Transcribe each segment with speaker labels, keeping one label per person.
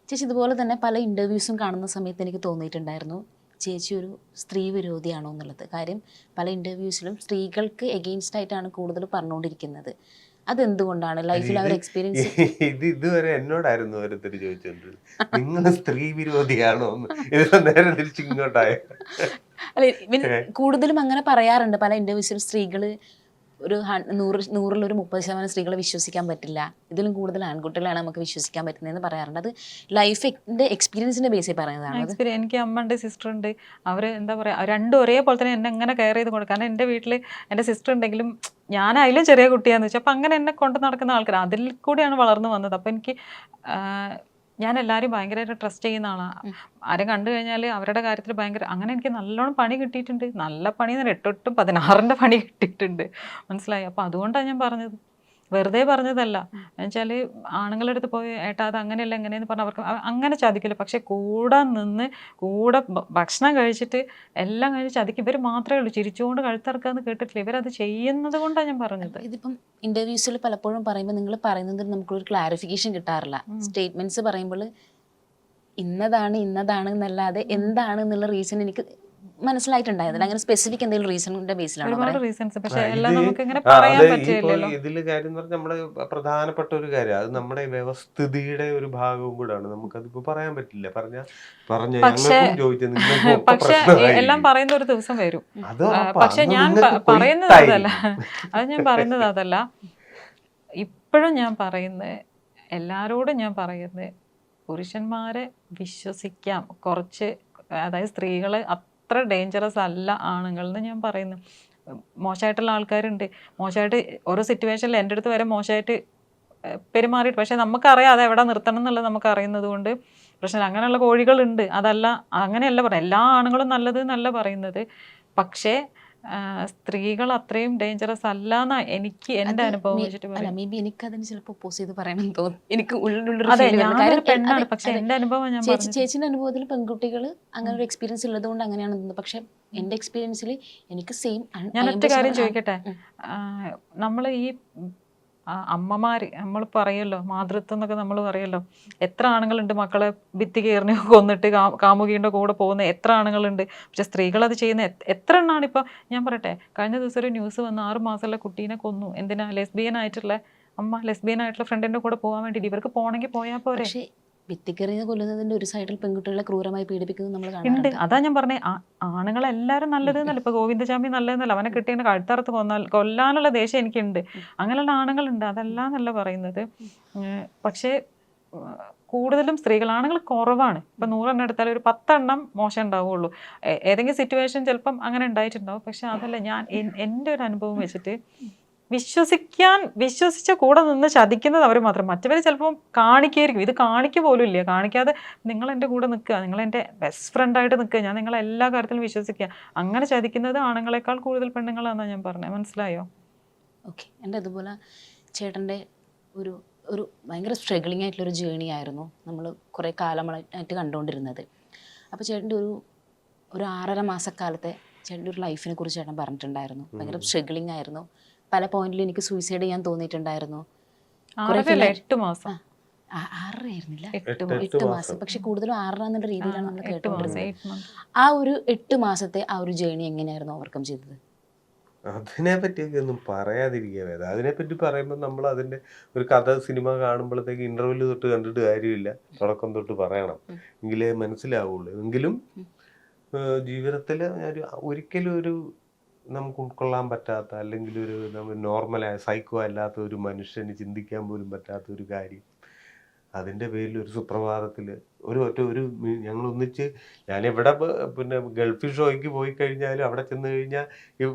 Speaker 1: ചേച്ചി ഇതുപോലെ തന്നെ പല ഇൻ്റർവ്യൂസും കാണുന്ന സമയത്ത് എനിക്ക് തോന്നിയിട്ടുണ്ടായിരുന്നു ചേച്ചി ഒരു സ്ത്രീ വിരോധിയാണോ എന്നുള്ളത്. കാര്യം പല ഇൻ്റർവ്യൂസിലും സ്ത്രീകൾക്ക് എഗെയിൻസ്റ്റ് ആയിട്ടാണ് കൂടുതൽ പറഞ്ഞുകൊണ്ടിരിക്കുന്നത്. അതെന്തുകൊണ്ടാണ് ലൈഫിൽ ആ ഒരു എക്സ്പീരിയൻസ്?
Speaker 2: ഇതുവരെ എന്നോടായിരുന്നു ഓരോരുത്തർ ചോദിച്ചോണ്ടിരുന്നത്, നിങ്ങൾ സ്ത്രീ വിരോധിയാണോ എന്ന്. ഇത് നേരെ തിരിച്ച് ഇങ്ങോട്ടായ.
Speaker 1: അല്ല, കൂടുതലും അങ്ങനെ പറയാറുണ്ട് പല ഇൻ്റർവ്യൂസിലും. സ്ത്രീകൾ ഒരു 100-100 30% സ്ത്രീകളെ വിശ്വസിക്കാൻ പറ്റില്ല, ഇതിലും കൂടുതൽ ആൺകുട്ടികളാണ് നമുക്ക് വിശ്വസിക്കാൻ പറ്റുന്നതെന്ന് പറയാറുണ്ട്. അത് ലൈഫിൻ്റെ എക്സ്പീരിയൻസിൻ്റെ ബേസിൽ പറയുന്നതാണ്.
Speaker 3: എനിക്ക് അമ്മ ഉണ്ട്, സിസ്റ്റർ ഉണ്ട്. അവർ എന്താ പറയുക, രണ്ടും ഒരേപോലെ തന്നെ എന്നെ എങ്ങനെ കെയർ ചെയ്ത് കൊടുക്കും. കാരണം എൻ്റെ വീട്ടിൽ എൻ്റെ സിസ്റ്റർ ഉണ്ടെങ്കിലും ഞാൻ അതിലും ചെറിയ കുട്ടിയാന്ന് വെച്ചാൽ അപ്പം അങ്ങനെ എന്നെ കൊണ്ട് നടക്കുന്ന ആൾക്കാർ അതിൽ കൂടിയാണ് വളർന്നു വന്നത്. അപ്പം എനിക്ക് ഞാൻ എല്ലാവരും ഭയങ്കരമായിട്ട് ട്രസ്റ്റ് ചെയ്യുന്ന ആളാണ്. ആരും കണ്ടു കഴിഞ്ഞാൽ അവരുടെ കാര്യത്തിൽ ഭയങ്കര അങ്ങനെ എനിക്ക് നല്ലോണം പണി കിട്ടിയിട്ടുണ്ട്. നല്ല പണി 8-8 16ൻ്റെ പണി കിട്ടിയിട്ടുണ്ട്, മനസ്സിലായി. അപ്പം അതുകൊണ്ടാണ് ഞാൻ പറഞ്ഞത്, വെറുതെ പറഞ്ഞതല്ല. എന്നുവെച്ചാൽ ആണുങ്ങളുടെ അടുത്ത് പോയി ഏട്ടാ അത് അങ്ങനെയല്ല എങ്ങനെയെന്ന് പറഞ്ഞാൽ അവർക്ക് അങ്ങനെ ചതിക്കില്ല. പക്ഷെ കൂടെ നിന്ന് കൂടെ ഭക്ഷണം കഴിച്ചിട്ട് എല്ലാം കഴിഞ്ഞ് ചതിക്കും. ഇവർ മാത്രമേ ഉള്ളൂ ചിരിച്ചുകൊണ്ട് കഴുത്തിറക്കാന്ന് കേട്ടിട്ടില്ല. ഇവരത് ചെയ്യുന്നത് കൊണ്ടാണ് ഞാൻ പറഞ്ഞത്.
Speaker 1: ഇതിപ്പം ഇന്റർവ്യൂസിൽ പലപ്പോഴും പറയുമ്പോൾ നിങ്ങൾ പറയുന്നത് നമുക്കൊരു ക്ലാരിഫിക്കേഷൻ കിട്ടാറില്ല. സ്റ്റേറ്റ്മെന്റ്സ് പറയുമ്പോൾ ഇന്നതാണ് എന്നല്ലാതെ എന്താണ് എന്നുള്ള റീസൺ എനിക്ക് മനസ്സിലായിട്ടുണ്ടായിരുന്നില്ല. അങ്ങനെ സ്പെസിഫിക് എന്തെങ്കിലും റീസണിന്റെ ബേസിലാണ്
Speaker 3: ഒരുപാട് റീസൺസ്, പക്ഷെ എല്ലാം നമുക്ക് ഇങ്ങനെ പറയാൻ പറ്റില്ലല്ലോ.
Speaker 2: ഇതില് കാര്യം എന്ന് പറഞ്ഞാൽ നമ്മുടെ പ്രധാനപ്പെട്ട ഒരു കാര്യം, അത് നമ്മുടെ വ്യവസ്ഥിതിയുടെ ഒരു ഭാഗവും കൂടാണ്. നമുക്കതിപ്പോ പറയാൻ പറ്റില്ല.
Speaker 3: പക്ഷെ എല്ലാം പറയുന്ന ഒരു ദിവസം വരും. പക്ഷെ ഞാൻ പറയുന്നത് അതല്ല, അത് ഞാൻ പറയുന്നത് അതല്ല. ഇപ്പോഴും ഞാൻ പറയുന്നത്, എല്ലാരോടും ഞാൻ പറയുന്നത്, പുരുഷന്മാരെ വിശ്വസിക്കാം കുറച്ച്. അതായത് സ്ത്രീകള് അത്ര ഡേഞ്ചറസ് അല്ല ആണുങ്ങളെന്ന് ഞാൻ പറയുന്നു. മോശമായിട്ടുള്ള ആൾക്കാരുണ്ട്, മോശമായിട്ട് ഓരോ സിറ്റുവേഷനിൽ എൻ്റെ അടുത്ത് വരെ മോശമായിട്ട് പെരുമാറിയിട്ട്, പക്ഷെ നമുക്കറിയാം അത് എവിടെ നിർത്തണം എന്നുള്ളത് നമുക്ക് അറിയുന്നത് കൊണ്ട് പ്രശ്നം. അങ്ങനെയുള്ള കോഴികളുണ്ട്, അതല്ല അങ്ങനെയല്ല പറയാം. എല്ലാ ആണുങ്ങളും നല്ലത് എന്നല്ല പറയുന്നത്, പക്ഷേ സ്ത്രീകൾ അത്രയും ഡേഞ്ചറസ് അല്ല എന്നാ എനിക്ക് എൻ്റെ അനുഭവം വെച്ചിട്ട് പറയാം.
Speaker 1: മേ ബി എനിക്കതിന് ചിലപ്പോൾ ഓപ്പോസ് ചെയ്ത് പറയണമെന്ന് തോന്നുന്നു. എനിക്ക്
Speaker 3: പെണ്ണാണ്, പക്ഷെ എൻ്റെ അനുഭവം ഞാൻ
Speaker 1: ചേച്ചിന്റെ അനുഭവത്തിൽ പെൺകുട്ടികൾ അങ്ങനെ ഒരു എക്സ്പീരിയൻസ് ഉള്ളത് കൊണ്ട് അങ്ങനെയാണെന്ന് തോന്നുന്നു. പക്ഷെ എൻ്റെ എക്സ്പീരിയൻസിൽ എനിക്ക് സെയിം.
Speaker 3: ഞാൻ ഒറ്റ കാര്യം ചോദിക്കട്ടെ, നമ്മൾ ഈ അമ്മമാര് നമ്മൾ പറയല്ലോ, മാതൃത്വം എന്നൊക്കെ നമ്മൾ പറയല്ലോ, എത്ര ആണുങ്ങളുണ്ട് മക്കളെ ഭിത്തി കയറിന് കൊന്നിട്ട് കാമുകിയുടെ കൂടെ പോകുന്ന എത്ര ആണുങ്ങളുണ്ട്. പക്ഷെ സ്ത്രീകൾ അത് ചെയ്യുന്ന എത്ര എണ്ണാണ്. ഇപ്പൊ ഞാൻ പറയട്ടെ, കഴിഞ്ഞ ദിവസം ഒരു ന്യൂസ് വന്ന് 6 മാസമുള്ള കുട്ടീനെ കൊന്നു. എന്തിനാ? ലെസ്ബിയൻ ആയിട്ടുള്ള ഫ്രണ്ടിന്റെ കൂടെ പോകാൻ വേണ്ടിയിട്ട്. ഇവർക്ക് പോണെങ്കിൽ പോയാൽ പോരെ.
Speaker 1: ഭിത്തിക്കെറിഞ്ഞ് കൊല്ലുന്നതിന്റെ ഒരു സൈഡിൽ പെൺകുട്ടികളെ ക്രൂരമായി പീഡിപ്പിക്കുന്നത് നമ്മൾ
Speaker 3: ഉണ്ട്. അതാ ഞാൻ പറഞ്ഞേ, ആണുങ്ങളെല്ലാരും നല്ലതെന്നല്ല. ഇപ്പൊ ഗോവിന്ദചാമി നല്ലതെന്നല്ല, അവനെ കിട്ടിയ കഴുത്തറുത്ത് കൊല്ലാനുള്ള ദേഷ്യം എനിക്കുണ്ട്. അങ്ങനെയുള്ള ആണുങ്ങളുണ്ട്, അതല്ല എന്നല്ല പറയുന്നത്. പക്ഷേ കൂടുതലും സ്ത്രീകൾ, ആണുങ്ങൾ കുറവാണ്. ഇപ്പം 100 എണ്ണം എടുത്താൽ ഒരു 10 എണ്ണം മോശം ഉണ്ടാവുള്ളൂ. ഏതെങ്കിലും സിറ്റുവേഷൻ ചിലപ്പം അങ്ങനെ ഉണ്ടായിട്ടുണ്ടാവും. പക്ഷെ അതല്ല, ഞാൻ എൻ്റെ ഒരു അനുഭവം വെച്ചിട്ട് വിശ്വസിച്ച കൂടെ നിന്ന് ചതിക്കുന്നത് അവർ മാത്രം. മറ്റവർ ചിലപ്പോൾ കാണിക്കായിരിക്കും, ഇത് കാണിക്കുക പോലും ഇല്ല. കാണിക്കാതെ നിങ്ങൾ എൻ്റെ കൂടെ നിൽക്കുക, നിങ്ങൾ എൻ്റെ ബെസ്റ്റ് ഫ്രണ്ടായിട്ട് നിൽക്കുക, ഞാൻ നിങ്ങളെ എല്ലാ കാര്യത്തിലും വിശ്വസിക്കുക. അങ്ങനെ ചതിക്കുന്നത് ആണുങ്ങളെക്കാൾ കൂടുതൽ പെണ്ണുങ്ങളാണെന്നാണ് ഞാൻ പറഞ്ഞത്. മനസ്സിലായോ?
Speaker 1: ഓക്കെ. എൻ്റെ അതുപോലെ ചേട്ടൻ്റെ ഒരു ഭയങ്കര സ്ട്രഗിളിങ് ആയിട്ടുള്ളൊരു ജേണി ആയിരുന്നു നമ്മൾ കുറേ കാലമായിട്ട് കണ്ടുകൊണ്ടിരുന്നത്. അപ്പോൾ ചേട്ടൻ്റെ ഒരു 6.5 മാസക്കാലത്തെ ചേട്ടൻ്റെ ഒരു ലൈഫിനെ കുറിച്ച് ചേട്ടൻ പറഞ്ഞിട്ടുണ്ടായിരുന്നു. ഭയങ്കര സ്ട്രഗിളിങ് ആയിരുന്നു. പല പോയിന്റിലും എനിക്ക് സൂയിസൈഡ് ചെയ്യാൻ തോന്നിയിട്ടുണ്ടായിരുന്നു.
Speaker 3: 8 മാസം
Speaker 1: 6 ആയിരുന്നില്ല, 8 മാസം. പക്ഷെ കൂടുതലും 6 എന്നുള്ള രീതിയിലാണ് നമ്മൾ കേട്ടുകൊണ്ടിരുന്നത്. ആ ഒരു 8 മാസത്തെ ആ ഒരു ജേണി എങ്ങനെയായിരുന്നു ഓവർകം ചെയ്തത്?
Speaker 2: അതിനെ പറ്റിയൊക്കെ ഒന്നും പറയാതിരിക്കുക. അതിനെപ്പറ്റി പറയുമ്പോൾ നമ്മൾ അതിന്റെ ഒരു കഥ സിനിമ കാണുമ്പോഴത്തേക്ക് ഇന്റർവെല് തൊട്ട് കണ്ടിട്ട് കാര്യമില്ല, തുടക്കം തൊട്ട് പറയണം, എങ്കിലേ മനസ്സിലാവുള്ളൂ. എങ്കിലും ജീവിതത്തിൽ ഒരിക്കലും ഒരു നമുക്ക് ഉൾക്കൊള്ളാൻ പറ്റാത്ത, അല്ലെങ്കിൽ ഒരു നമ്മൾ നോർമലായ സൈക്കോ അല്ലാത്ത ഒരു മനുഷ്യന് ചിന്തിക്കാൻ പോലും പറ്റാത്ത ഒരു കാര്യം, അതിൻ്റെ പേരിൽ ഒരു സുപ്രഭാതത്തിൽ ഞങ്ങൾ ഒന്നിച്ച്, ഞാനിവിടെ പിന്നെ ഗൾഫ് ഷോയ്ക്ക് പോയി കഴിഞ്ഞാലും അവിടെ ചെന്ന് കഴിഞ്ഞാൽ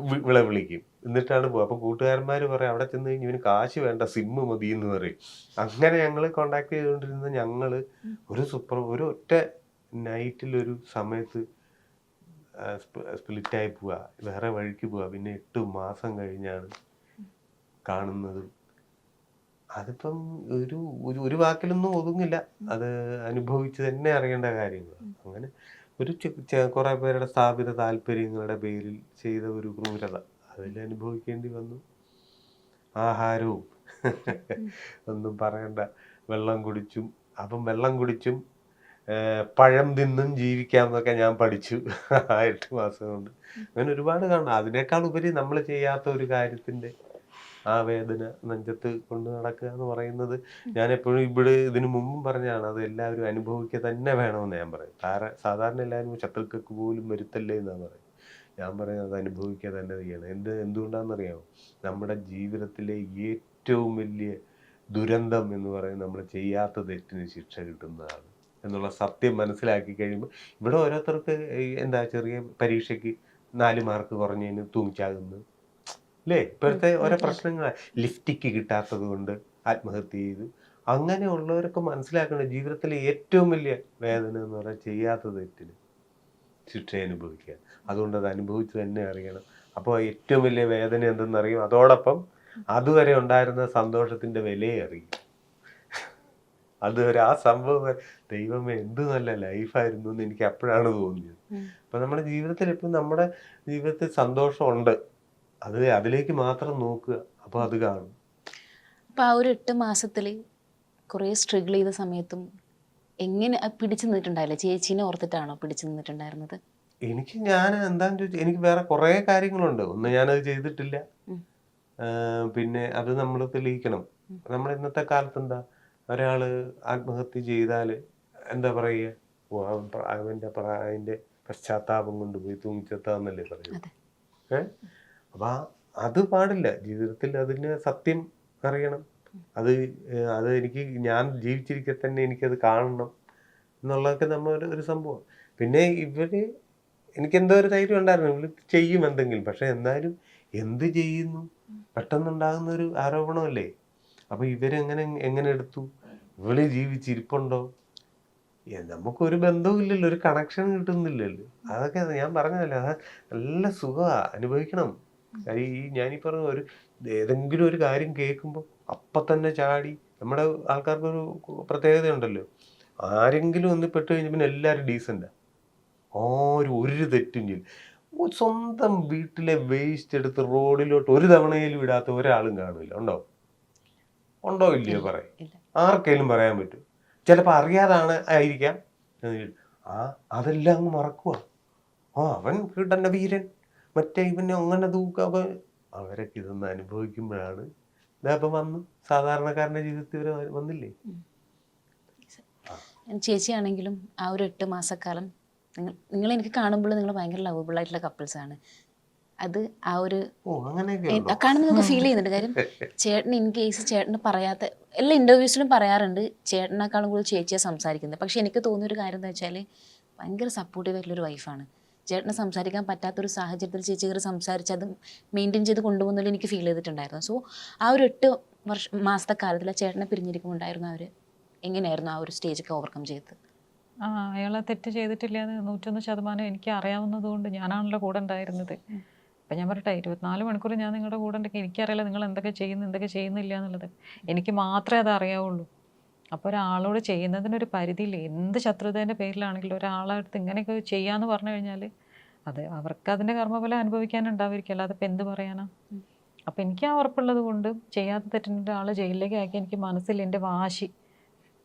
Speaker 2: വിളിക്കും, എന്നിട്ടാണ് പോകുക. അപ്പം കൂട്ടുകാരന്മാർ പറയും അവിടെ ചെന്ന് കഴിഞ്ഞാൽ ഇവന് കാശ് വേണ്ട, സിമ്മ് മതി എന്ന് പറയും. അങ്ങനെ ഞങ്ങൾ കോണ്ടാക്ട് ചെയ്തുകൊണ്ടിരുന്ന ഞങ്ങൾ ഒരു ഒറ്റ നൈറ്റിലൊരു സമയത്ത് സ്പ്ലിറ്റായി പോവുക, വേറെ വഴിക്ക് പോവുക. പിന്നെ 8 മാസം കഴിഞ്ഞാണ് കാണുന്നത്. അതിപ്പം ഒരു വാക്കിലൊന്നും ഒതുങ്ങില്ല, അത് അനുഭവിച്ച് തന്നെ അറിയേണ്ട കാര്യങ്ങൾ. അങ്ങനെ കുറെ പേരുടെ സ്ഥാപിത താല്പര്യങ്ങളുടെ പേരിൽ ചെയ്ത ഒരു ക്രൂരത അതിൽ അനുഭവിക്കേണ്ടി വന്നു. ആഹാരവും ഒന്നും പറയണ്ട, വെള്ളം കുടിച്ചും പഴം തിന്നും ജീവിക്കാമെന്നൊക്കെ ഞാൻ പഠിച്ചു ആ 8 മാസം കൊണ്ട്. അങ്ങനെ ഒരുപാട് കാണാം. അതിനേക്കാൾ ഉപരി നമ്മൾ ചെയ്യാത്ത ഒരു കാര്യത്തിന്റെ ആ വേദന നെഞ്ചത്ത് കൊണ്ട് നടക്കുക എന്ന് പറയുന്നത്, ഞാൻ എപ്പോഴും ഇവിടെ ഇതിനു മുമ്പും പറഞ്ഞതാണ്, അത് എല്ലാവരും അനുഭവിക്കുക തന്നെ വേണമെന്ന് ഞാൻ പറയും. സാധാരണ എല്ലാവരും ശത്രുക്കൾക്ക് പോലും വരുത്തല്ലേ എന്നാണ് പറയും. ഞാൻ പറയുന്നത് അത് അനുഭവിക്കുക തന്നെ ചെയ്യണം. എന്തുകൊണ്ടാണെന്നറിയാമോ? നമ്മുടെ ജീവിതത്തിലെ ഏറ്റവും വലിയ ദുരന്തം എന്ന് പറയുന്നത് നമ്മൾ ചെയ്യാത്ത തെറ്റിന് ശിക്ഷ കിട്ടുന്നതാണ് എന്നുള്ള സത്യം മനസ്സിലാക്കി കഴിയുമ്പോൾ, ഇവിടെ ഓരോരുത്തർക്ക് എന്താ ചെറിയ പരീക്ഷയ്ക്ക് 4 മാർക്ക് കുറഞ്ഞതിന് തൂങ്ങിച്ചാകുന്നു അല്ലേ? ഇപ്പോഴത്തെ ഓരോ പ്രശ്നങ്ങൾ, ലിഫ്റ്റിക്ക് കിട്ടാത്തത് കൊണ്ട് ആത്മഹത്യ ചെയ്തു. അങ്ങനെയുള്ളവരൊക്കെ മനസ്സിലാക്കണം, ജീവിതത്തിലെ ഏറ്റവും വലിയ വേദന എന്ന് പറഞ്ഞാൽ ചെയ്യാത്ത തെറ്റിന് ശിക്ഷ അനുഭവിക്കുക. അതുകൊണ്ട് അത് അനുഭവിച്ച് തന്നെ അറിയണം. അപ്പോൾ ഏറ്റവും വലിയ വേദന എന്തെന്നറിയും, അതോടൊപ്പം അതുവരെ ഉണ്ടായിരുന്ന സന്തോഷത്തിന്റെ വിലയെ അറിയും. അതുവരെ ആ സംഭവം ദൈവമേ എന്ത് നല്ല ലൈഫായിരുന്നു എന്ന് എനിക്ക് അപ്പോഴാണ് തോന്നിയത്. അപ്പൊ നമ്മുടെ ജീവിതത്തിൽ ഇപ്പം നമ്മുടെ ജീവിതത്തിൽ സന്തോഷമുണ്ട്, അത് അതിലേക്ക് മാത്രം നോക്കുക, അപ്പോൾ അത് കാണും.
Speaker 1: അപ്പോൾ ആ ഒരു 8 മാസത്തിൽ കുറേ സ്ട്രഗിൾ ചെയ്ത സമയത്തും എങ്ങനെ പിടിച്ചു നിന്നിട്ടുണ്ടായില്ല? ചേച്ചീനെ ഓർത്തിട്ടാണോ പിടിച്ചു നിന്നിട്ടുണ്ടായിരുന്നത്?
Speaker 2: ഞാൻ എന്താന്ന് ചോദിച്ചാൽ, എനിക്ക് വേറെ കുറേ കാര്യങ്ങളുണ്ട്. ഒന്ന്, ഞാനത് ചെയ്തിട്ടില്ല. പിന്നെ അത് നമ്മൾ തെളിയിക്കണം. നമ്മൾ ഇന്നത്തെ കാലത്ത് എന്താ, ഒരാള് ആത്മഹത്യ ചെയ്താൽ എന്താ പറയുക, അതിന്റെ പശ്ചാത്താപം കൊണ്ടുപോയി തൂങ്ങിച്ചെത്താന്നല്ലേ പറയുന്നത്. അപ്പൊ അത് പാടില്ല. ജീവിതത്തിൽ അതിന് സത്യം അറിയണം. അത് ഞാൻ ജീവിച്ചിരിക്കെ തന്നെ എനിക്കത് കാണണം എന്നുള്ളതൊക്കെ ഒരു സംഭവം. പിന്നെ എനിക്കെന്തോ ഒരു ധൈര്യം ഉണ്ടായിരുന്നു, ഇവര് ചെയ്യും എന്തെങ്കിലും. പക്ഷെ എന്നാലും എന്ത് ചെയ്യുന്നു, പെട്ടെന്നുണ്ടാകുന്ന ഒരു ആരോപണമല്ലേ. അപ്പൊ എങ്ങനെ എടുത്തു, ഇവള് ജീവിച്ചിരിപ്പുണ്ടോ, നമുക്കൊരു ബന്ധവും ഇല്ലല്ലോ, ഒരു കണക്ഷൻ കിട്ടുന്നില്ലല്ലോ. അതൊക്കെ ഞാൻ പറഞ്ഞതല്ലേ, അത് നല്ല സുഖമാണ്, അനുഭവിക്കണം. ഞാനീ പറഞ്ഞ ഏതെങ്കിലും ഒരു കാര്യം കേൾക്കുമ്പോൾ അപ്പം തന്നെ ചാടി, നമ്മുടെ ആൾക്കാർക്കൊരു പ്രത്യേകതയുണ്ടല്ലോ, ആരെങ്കിലും ഒന്ന് പെട്ട് കഴിഞ്ഞ പിന്നെ എല്ലാവരും ഡീസൻ്റാ, ആരും ഒരു തെറ്റും ചെയ്യും. സ്വന്തം വീട്ടിലെ വേസ്റ്റ് എടുത്ത് റോഡിലോട്ട് ഒരു തവണയിലും ഇടാത്ത ഒരാളും കാണില്ല. ഉണ്ടോ ഇല്ലയോ പറയും, ആർക്കെങ്കിലും പറയാൻ പറ്റും. ചിലപ്പോൾ അറിയാതാണ് ആയിരിക്കാം. അതെല്ലാം അങ്ങ് മറക്കുക. അവൻ കിട്ടണ്ട വീരൻ, മറ്റേ ഇവനെ അങ്ങനെ തൂക്കുക. അവരൊക്കെ ഇതൊന്ന് അനുഭവിക്കുമ്പോഴാണ് ഇതപ്പം വന്നു സാധാരണക്കാരൻ്റെ ജീവിതത്തിൽ ഇവർ വന്നില്ലേ.
Speaker 1: ചേച്ചിയാണെങ്കിലും ആ ഒരു 8 മാസക്കാലം നിങ്ങൾ എനിക്ക് കാണുമ്പോൾ നിങ്ങൾ ഭയങ്കര ലവബിൾ ആയിട്ടുള്ള കപ്പിൾസാണ്. അത് ആ ഒരു കാണുമ്പോൾ നമുക്ക് ഫീൽ ചെയ്യുന്നുണ്ട്. കാര്യം ചേട്ടൻ ഇൻ കേസ് ചേട്ടന് പറയാത്ത എല്ലാ ഇൻ്റർവ്യൂസിലും പറയാറുണ്ട്, ചേട്ടനേക്കാളും കൂടുതൽ ചേച്ചിയെ സംസാരിക്കുന്നത്. പക്ഷെ എനിക്ക് തോന്നിയൊരു കാര്യം എന്താ വെച്ചാൽ, ഭയങ്കര സപ്പോർട്ടീവ് ആയിട്ടുള്ളൊരു വൈഫാണ്. ചേട്ടന് സംസാരിക്കാൻ പറ്റാത്തൊരു സാഹചര്യത്തിൽ ചേച്ചി കയറി സംസാരിച്ച് അത് മെയിൻറ്റെയിൻ ചെയ്ത് കൊണ്ടുപോകുന്നതിൽ എനിക്ക് ഫീൽ ചെയ്തിട്ടുണ്ടായിരുന്നു. സോ ആ ഒരു 8 മാസത്തെ കാലത്തിൽ ചേട്ടനെ പിരിഞ്ഞിരിക്കുമ്പോൾ ഉണ്ടായിരുന്നു അവർ എങ്ങനെയായിരുന്നു ആ ഒരു സ്റ്റേജൊക്കെ ഓവർകം ചെയ്തത്?
Speaker 3: അയാളെ തെറ്റ് ചെയ്തിട്ടില്ല എന്ന് 101% എനിക്ക് അറിയാവുന്നത് കൊണ്ട് ഞാനാണല്ലോ കൂടെ ഉണ്ടായിരുന്നത്. അപ്പം ഞാൻ പറയട്ടെ, 24 മണിക്കൂർ ഞാൻ നിങ്ങളുടെ കൂടെ ഉണ്ടെങ്കിൽ എനിക്കറിയില്ല നിങ്ങൾ എന്തൊക്കെ ചെയ്യുന്നു എന്തൊക്കെ ചെയ്യുന്നില്ല എന്നുള്ളത്. എനിക്ക് മാത്രമേ അത് അറിയാവുള്ളൂ. അപ്പോൾ ഒരാളോട് ചെയ്യുന്നതിനൊരു പരിധിയില്ല. എന്ത് ശത്രുതേൻ്റെ പേരിലാണെങ്കിലും ഒരാളെ അടുത്ത് ഇങ്ങനെയൊക്കെ ചെയ്യാന്ന് പറഞ്ഞു കഴിഞ്ഞാൽ അത് അവർക്ക് അതിൻ്റെ കർമ്മഫലം അനുഭവിക്കാനുണ്ടാവുമായിരിക്കും, അല്ലാതെ ഇപ്പം എന്ത് പറയാനാ. അപ്പം എനിക്ക് ആ ഉറപ്പുള്ളത് കൊണ്ട് ചെയ്യാത്ത തെറ്റിന് ഒരാളെ ജയിലിലേക്ക് ആക്കി എനിക്ക് മനസ്സിൽ എൻ്റെ വാശി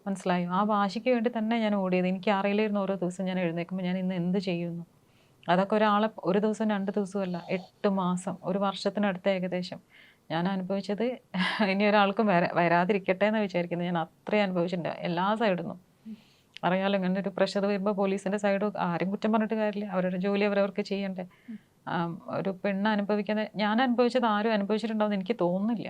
Speaker 3: മനസ്സിലായോ, ആ വാശിക്ക് വേണ്ടി തന്നെ ഞാൻ ഓടിയത്. എനിക്ക് അറിയില്ലായിരുന്നു ഓരോ ദിവസം ഞാൻ എഴുന്നേൽക്കുമ്പോൾ ഞാൻ ഇന്ന് എന്ത് ചെയ്യുന്നു. അതൊക്കെ ഒരാളെ 1 ദിവസം 2 ദിവസമല്ല, 8 മാസം, 1 വർഷത്തിനടുത്ത് ഏകദേശം ഞാൻ അനുഭവിച്ചത്. ഇനി ഒരാൾക്കും വരാതിരിക്കട്ടെ എന്ന് വിചാരിക്കുന്നത്. ഞാൻ അത്രയും അനുഭവിച്ചിട്ടുണ്ട് എല്ലാ സൈഡിൽ നിന്നും. അറിയാലോ, ഇങ്ങനെ ഒരു പ്രഷർ വരുമ്പോൾ പോലീസിൻ്റെ സൈഡ് ആരും കുറ്റം പറഞ്ഞിട്ട് കാര്യമില്ല, അവരുടെ ജോലി അവരവർക്ക് ചെയ്യണ്ടേ. ഒരു പെണ്ണ് അനുഭവിക്കുന്നത്, ഞാൻ അനുഭവിച്ചത് ആരും അനുഭവിച്ചിട്ടുണ്ടാവുമെന്ന് എനിക്ക് തോന്നുന്നില്ല.